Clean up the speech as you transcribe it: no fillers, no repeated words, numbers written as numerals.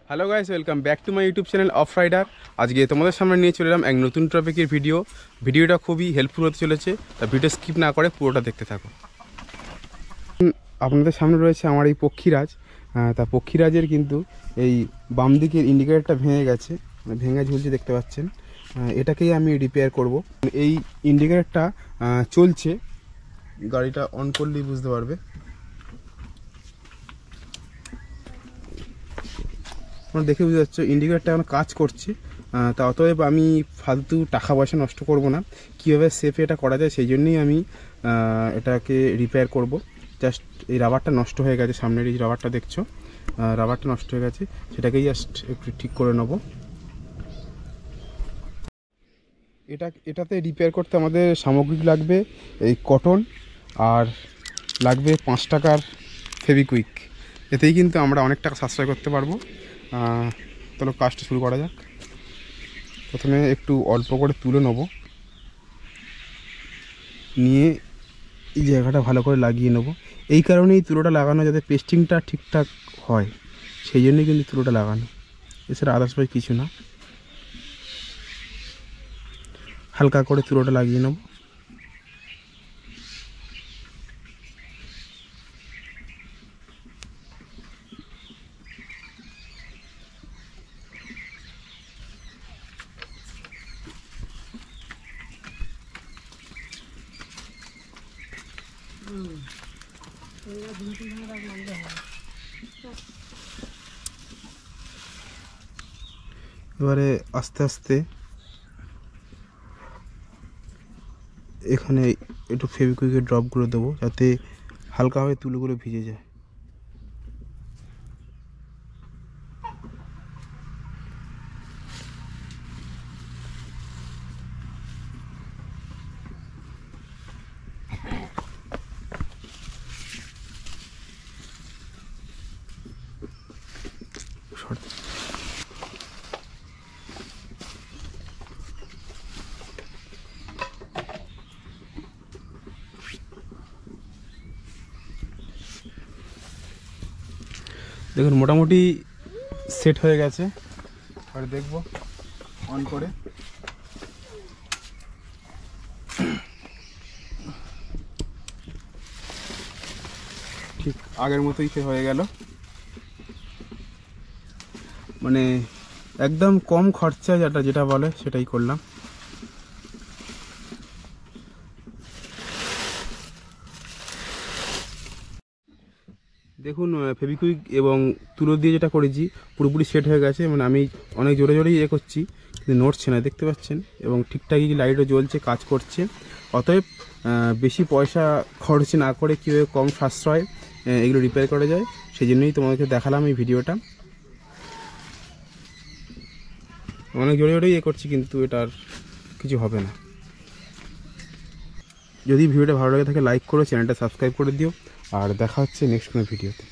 Hello guys, welcome back to my YouTube channel of rider. আজকে তোমাদের সামনে নিয়ে চলে এলাম এক নতুন টপিকের ভিডিওটা খুবই হেল্পফুল হতে চলেছে। তা ভিডিও স্কিপ না করে পুরোটা দেখতে থাকো। আপনাদের সামনে রয়েছে আমার এই পক্ষীরাজ। তা পক্ষীরাজের কিন্তু এই বাম দিকের ইন্ডিকেটরটা ভেঙে গেছে, ভেঙে ঝুলছে দেখতে পাচ্ছেন। এটাকেই আমি রিপেয়ার করব। এই ইন্ডিকেটরটা চলছে, গাড়িটা অন করলেই বুঝতে পারবে। তোমরা দেখে বুঝতে পারছো ইন্ডিকেটরটা এখন কাজ করছে। তা অতএব আমি ফালতু টাকা পয়সা নষ্ট করব না, কীভাবে সেফে এটা করা যায় সেই জন্যই আমি এটাকে রিপেয়ার করব। জাস্ট এই রাবারটা নষ্ট হয়ে গেছে, সামনের এই রাবারটা দেখছো, রাবারটা নষ্ট হয়ে গেছে, সেটাকেই জাস্ট একটু ঠিক করে নেব। এটাতে রিপেয়ার করতে আমাদের সামগ্রিক লাগবে এই কটন, আর লাগবে 5 টাকার ফেভিকুইক। এতেই কিন্তু আমরা অনেক টাকা সাশ্রয় করতে পারবো। চলো কাজটা শুরু করা যাক। প্রথমে একটু অল্প করে তুলে নেব, নিয়ে এই জায়গাটা ভালো করে লাগিয়ে নেব। এই কারণেই তুলোটা লাগানো, যাতে পেস্টিংটা ঠিকঠাক হয়, সেই জন্যই কিন্তু তুলোটা লাগানো, এছাড়া আদার্সওয়াইজ কিছু না। হালকা করে তুলোটা লাগিয়ে নেব। এবারে আস্তে আস্তে এখানে একটু ফেভিকুইকের ড্রপগুলো দেবো, যাতে হালকাভাবে তুলোগুলো ভিজে যায়। দেখুন মোটামুটি সেট হয়ে গেছে। আর দেখবো অন করে, ঠিক আগের মতোই হয়ে গেল। মানে একদম কম খরচা যেটা বলে সেটাই করলাম। দেখুন ফেভিকুইক এবং তুলো দিয়ে যেটা করেছি পুরোপুরি সেট হয়ে গেছে। মানে আমি অনেক জোরে জোরেই করছি, কিন্তু নড়ছে না, দেখতে পাচ্ছেন, এবং ঠিকঠাকই লাইটও জ্বলছে, কাজ করছে। অতএব বেশি পয়সা খরচ না করে কীভাবে কম সাশ্রয় এগুলো রিপেয়ার করা যায়, সেই জন্যই তোমাদেরকে দেখালাম এই ভিডিওটা। অনেক জোরে জোরেই করছি, কিন্তু এটার কিছু হবে না। যদি ভিডিওটা ভালো লাগে থাকে লাইক করো, চ্যানেলটা সাবস্ক্রাইব করে দিও, আর দেখা হচ্ছে নেক্সট কোনো ভিডিওতে।